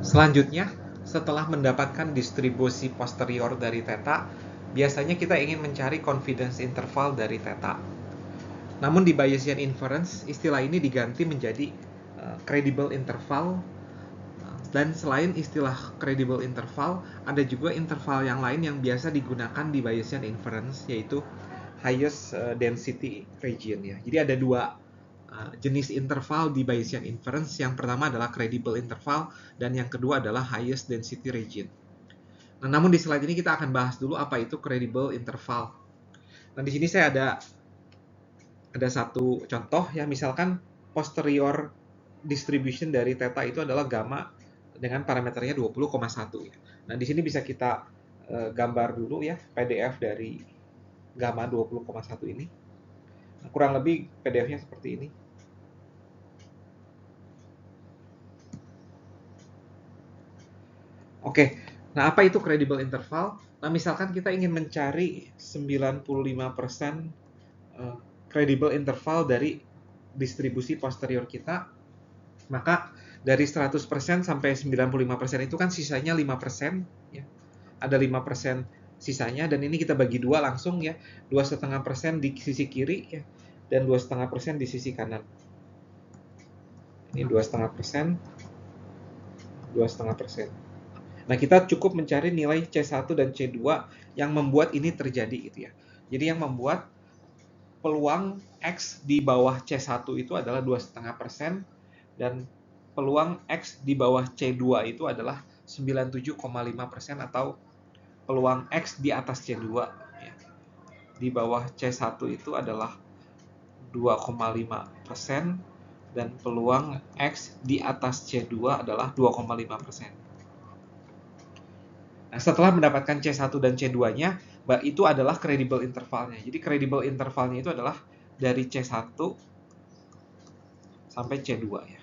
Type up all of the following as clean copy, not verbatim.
Selanjutnya, setelah mendapatkan distribusi posterior dari theta, biasanya kita ingin mencari confidence interval dari theta. Namun di Bayesian inference, istilah ini diganti menjadi credible interval. Dan selain istilah credible interval, ada juga interval yang lain yang biasa digunakan di Bayesian inference, yaitu highest density region ya. Jadi ada dua jenis interval di Bayesian inference. Yang pertama adalah credible interval dan yang kedua adalah highest density region. Nah, namun di slide ini kita akan bahas dulu apa itu credible interval. Nah, di sini saya ada satu contoh ya, misalkan posterior distribution dari theta itu adalah gamma dengan parameternya 20,1 ya. Nah, di sini bisa kita gambar dulu ya PDF dari gamma 20,1 ini. Nah, kurang lebih PDF-nya seperti ini. Oke, nah apa itu credible interval? Nah, misalkan kita ingin mencari 95% credible interval dari distribusi posterior kita, maka dari 100% sampai 95% itu kan sisanya 5% ya. Ada 5% sisanya, dan ini kita bagi dua langsung ya, 2,5% di sisi kiri ya, dan 2,5% di sisi kanan. Ini 2,5%, 2,5%. Nah, kita cukup mencari nilai C1 dan C2 yang membuat ini terjadi gitu ya. Jadi yang membuat peluang X di bawah C1 itu adalah 2,5%, dan peluang X di bawah C2 itu adalah 97,5%, atau peluang X di atas C2 ya, di bawah C1 itu adalah 2,5%, dan peluang X di atas C2 adalah 2,5%. Nah, setelah mendapatkan C1 dan C2-nya, itu adalah credible intervalnya. Jadi credible intervalnya itu adalah dari C1 sampai C2 ya.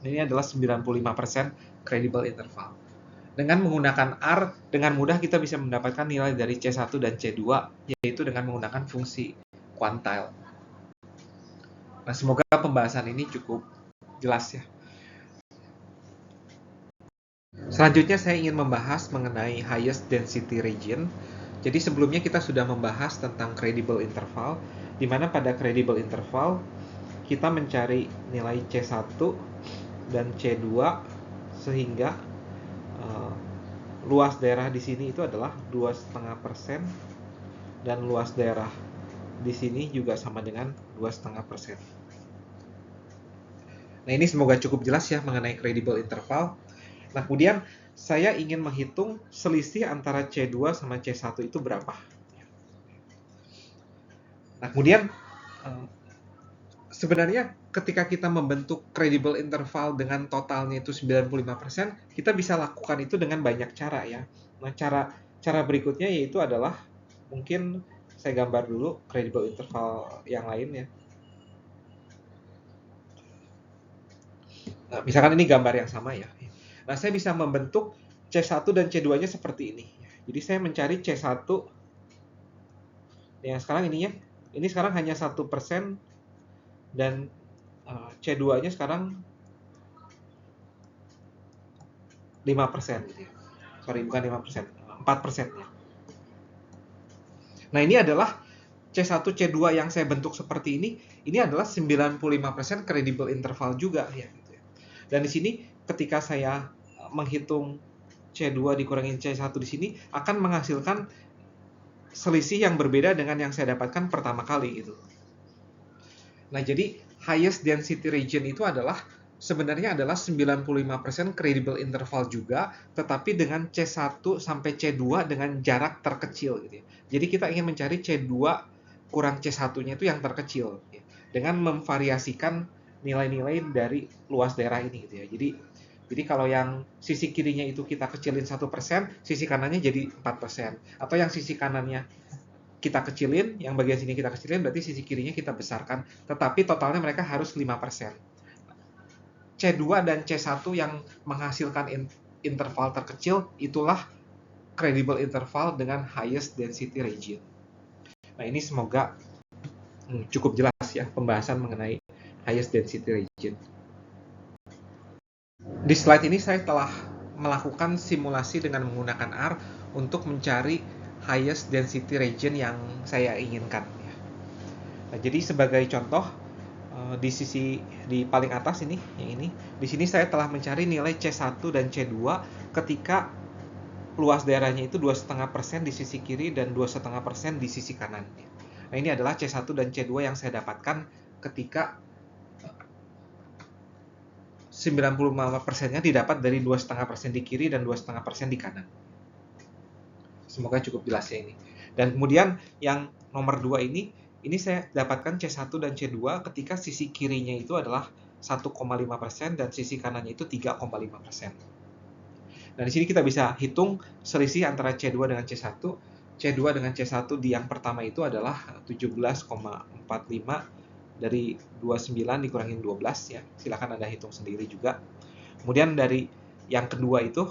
Ini adalah 95% credible interval. Dengan menggunakan R, dengan mudah kita bisa mendapatkan nilai dari C1 dan C2, yaitu dengan menggunakan fungsi quantile. Nah, semoga pembahasan ini cukup jelas ya. Selanjutnya saya ingin membahas mengenai highest density region. Jadi sebelumnya kita sudah membahas tentang credible interval, di mana pada credible interval kita mencari nilai C1 dan C2 sehingga luas daerah di sini itu adalah 2,5%, dan luas daerah di sini juga sama dengan 2,5%. Nah, ini semoga cukup jelas ya mengenai credible interval. Nah, kemudian saya ingin menghitung selisih antara C2 sama C1 itu berapa. Nah, kemudian sebenarnya ketika kita membentuk credible interval dengan totalnya itu 95%, kita bisa lakukan itu dengan banyak cara ya. Nah, cara berikutnya yaitu adalah, mungkin saya gambar dulu credible interval yang lain ya. Nah, misalkan ini gambar yang sama ya. Nah, saya bisa membentuk C1 dan C2-nya seperti ini. Jadi saya mencari C1 yang sekarang ininya, ini sekarang hanya 1%, dan C2-nya sekarang 5% gitu ya. Sorry, bukan 5%, 4% ya. Nah, ini adalah C1, C2 yang saya bentuk seperti ini adalah 95% credible interval juga ya. Dan di sini ketika saya menghitung C2 dikurangin C1 di sini akan menghasilkan selisih yang berbeda dengan yang saya dapatkan pertama kali gitu. Nah, jadi highest density region itu sebenarnya adalah 95% credible interval juga, tetapi dengan C1 sampai C2 dengan jarak terkecil gitu ya. Jadi kita ingin mencari C2 kurang C1-nya itu yang terkecil gitu ya, dengan memvariasikan nilai-nilai dari luas daerah ini gitu ya. Jadi kalau yang sisi kirinya itu kita kecilin 1%, sisi kanannya jadi 4%. Atau yang sisi kanannya kita kecilin, yang bagian sini kita kecilin, berarti sisi kirinya kita besarkan. Tetapi totalnya mereka harus 5%. C2 dan C1 yang menghasilkan interval terkecil, itulah credible interval dengan highest density region. Nah, ini semoga cukup jelas ya pembahasan mengenai highest density region. Di slide ini saya telah melakukan simulasi dengan menggunakan R untuk mencari highest density region yang saya inginkan. Nah, jadi sebagai contoh, di paling atas ini, di sini saya telah mencari nilai C1 dan C2 ketika luas daerahnya itu 2,5% di sisi kiri dan 2,5% di sisi kanan. Nah, ini adalah C1 dan C2 yang saya dapatkan ketika 95%-nya didapat dari 2,5% di kiri dan 2,5% di kanan. Semoga cukup jelas ya ini. Dan kemudian yang nomor 2 ini saya dapatkan C1 dan C2 ketika sisi kirinya itu adalah 1,5% dan sisi kanannya itu 3,5%. Nah, di sini kita bisa hitung selisih antara C2 dengan C1. C2 dengan C1 di yang pertama itu adalah 17,45 dari 29 dikurangin 12 ya. Silakan Anda hitung sendiri juga. Kemudian dari yang kedua itu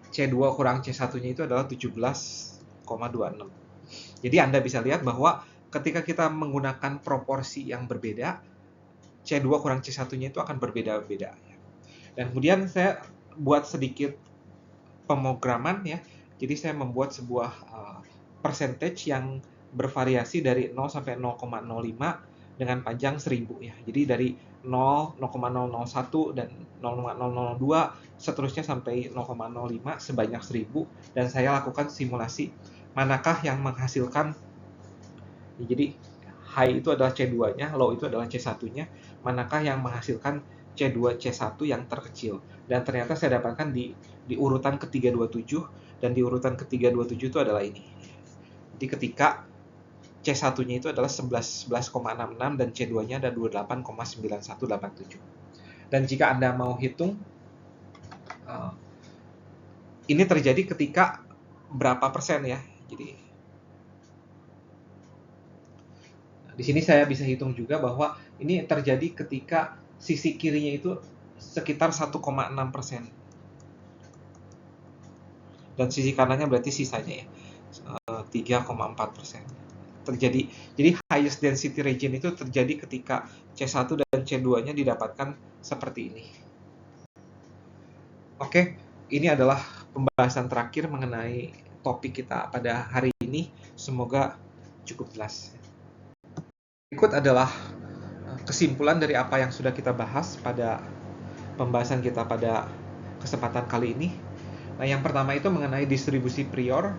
C2 kurang C1-nya itu adalah 17,26. Jadi Anda bisa lihat bahwa ketika kita menggunakan proporsi yang berbeda, C2 kurang C1-nya itu akan berbeda-beda. Dan kemudian saya buat sedikit pemrograman ya. Jadi saya membuat sebuah percentage yang bervariasi dari 0 sampai 0,05 dengan panjang 1000 ya. Jadi dari 0, 0,001 dan 0,002 seterusnya sampai 0,05 sebanyak 1000 dan saya lakukan simulasi manakah yang menghasilkan. Jadi high itu adalah C2-nya, low itu adalah C1-nya, manakah yang menghasilkan C2 C1 yang terkecil. Dan ternyata saya dapatkan di urutan ke-327 dan di urutan ke-327 itu adalah ini. Jadi ketika C1-nya itu adalah 11,66 dan C2-nya ada 28,9187. Dan jika Anda mau hitung, ini terjadi ketika berapa persen ya. Jadi di sini saya bisa hitung juga bahwa ini terjadi ketika sisi kirinya itu sekitar 1,6%. Dan sisi kanannya berarti sisanya ya 3,4%. Terjadi. Jadi highest density region itu terjadi ketika C1 dan C2-nya didapatkan seperti ini. Oke, ini adalah pembahasan terakhir mengenai topik kita pada hari ini. Semoga cukup jelas. Berikut adalah kesimpulan dari apa yang sudah kita bahas pada pembahasan kita pada kesempatan kali ini. Nah, yang pertama itu mengenai distribusi prior.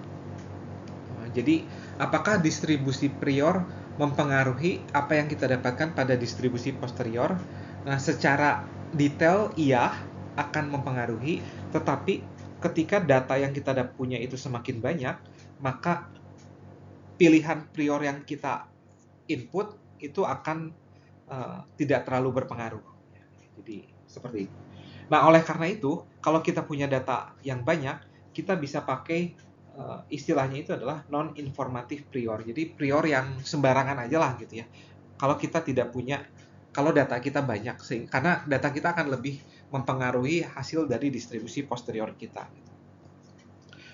Jadi, apakah distribusi prior mempengaruhi apa yang kita dapatkan pada distribusi posterior? Nah, secara detail iya akan mempengaruhi, tetapi ketika data yang kita punya itu semakin banyak, maka pilihan prior yang kita input itu akan tidak terlalu berpengaruh. Jadi seperti itu. Nah, oleh karena itu, kalau kita punya data yang banyak, kita bisa pakai istilahnya itu adalah non-informatif prior. Jadi prior yang sembarangan aja lah gitu ya. Kalau kita tidak punya, kalau data kita banyak, karena data kita akan lebih mempengaruhi hasil dari distribusi posterior kita.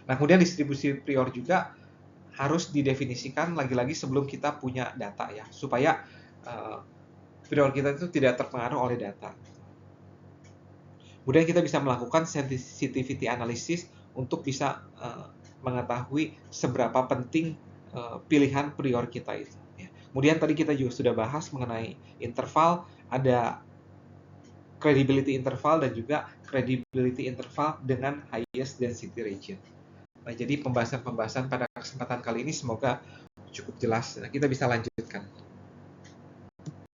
Nah, kemudian distribusi prior juga harus didefinisikan lagi-lagi sebelum kita punya data ya, supaya prior kita itu tidak terpengaruh oleh data. Kemudian kita bisa melakukan sensitivity analysis untuk bisa mengetahui seberapa penting pilihan prior kita itu. Ya. Kemudian tadi kita juga sudah bahas mengenai interval, ada credibility interval dan juga credibility interval dengan highest density region. Nah, jadi pembahasan-pembahasan pada kesempatan kali ini semoga cukup jelas. Nah, kita bisa lanjutkan.